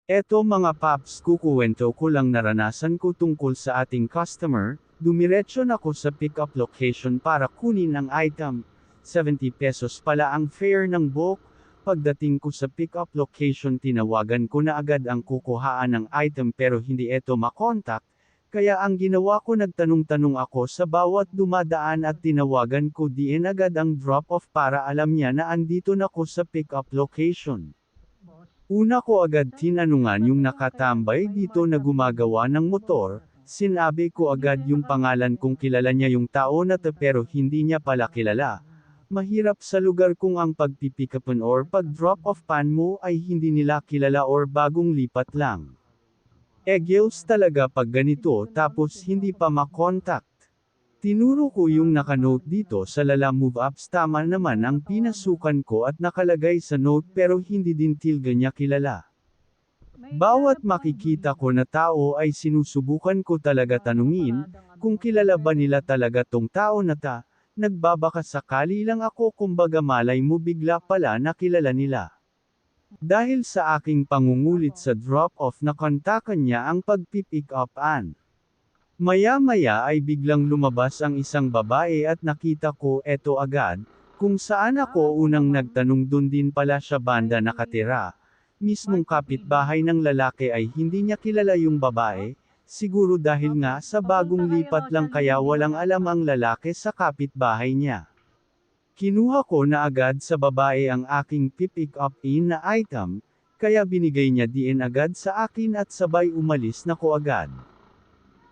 Eto mga paps, kukuwento ko lang naranasan ko tungkol sa ating customer. Dumiretso na ko sa pickup location para kunin ang item. 70 pesos pala ang fare ng book. Pagdating ko sa pickup location, tinawagan ko na agad ang kukuhaan ng item pero hindi eto makontak. Kaya ang ginawa ko, nagtanong-tanong ako sa bawat dumadaan at tinawagan ko diin agad ang drop-off para alam niya na andito na ko sa pickup location. Una ko agad tinanungan yung nakatambay dito na gumagawa ng motor. Sinabi ko agad yung pangalan kung kilala niya yung tao na to pero hindi niya pala kilala. Mahirap sa lugar kung ang pagpipikapan or pag-drop off pan mo ay hindi nila kilala or bagong lipat lang. Gills talaga pag ganito tapos hindi pa makontak. Tinuro ko yung nakanote dito sa Lala Move Apps, tama naman ang pinasukan ko at nakalagay sa note pero hindi din tilga niya kilala. Bawat makikita ko na tao ay sinusubukan ko talaga tanungin, kung kilala ba nila talaga tong tao na ta. Nagbabaka sakali lang ako, kumbaga malay mo bigla pala na kilala nila. Dahil sa aking pangungulit sa drop-off, nakontakan niya ang pagpipick up-an. Maya-maya ay biglang lumabas ang isang babae at nakita ko eto agad, kung saan ako unang nagtanong, dun din pala siya banda nakatira. Mismong kapitbahay ng lalaki ay hindi niya kilala yung babae, siguro dahil nga sa bagong lipat lang kaya walang alam ang lalaki sa kapitbahay niya. Kinuha ko na agad sa babae ang aking pipick up in na item, kaya binigay niya diin agad sa akin at sabay umalis na ko agad.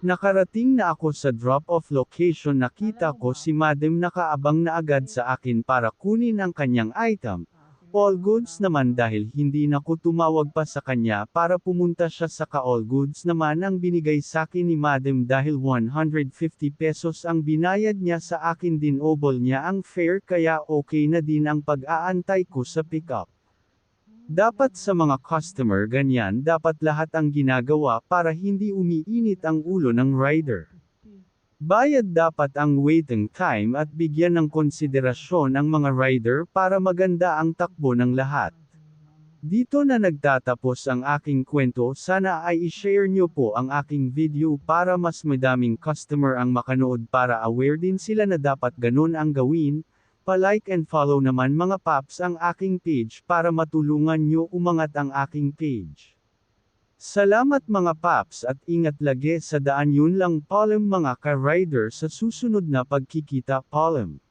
Nakarating na ako sa drop-off location, nakita ko si Madam nakaabang na agad sa akin para kunin ang kanyang item. All goods naman dahil hindi na ko tumawag pa sa kanya para pumunta siya sa all goods naman ang binigay sa akin ni Madam dahil 150 pesos ang binayad niya sa akin, dinobol niya ang fare kaya okay na din ang pag-aantay ko sa pickup. Dapat sa mga customer ganyan, dapat lahat ang ginagawa para hindi umiinit ang ulo ng rider. Bayad dapat ang waiting time at bigyan ng konsiderasyon ang mga rider para maganda ang takbo ng lahat. Dito na nagtatapos ang aking kwento, sana ay i-share nyo po ang aking video para mas madaming customer ang makanood para aware din sila na dapat ganun ang gawin. Pa-like and follow naman mga paps ang aking page para matulungan nyo umangat ang aking page. Salamat mga paps at ingat lagi sa daan, yun lang polem mga ka-rider, sa susunod na pagkikita polem.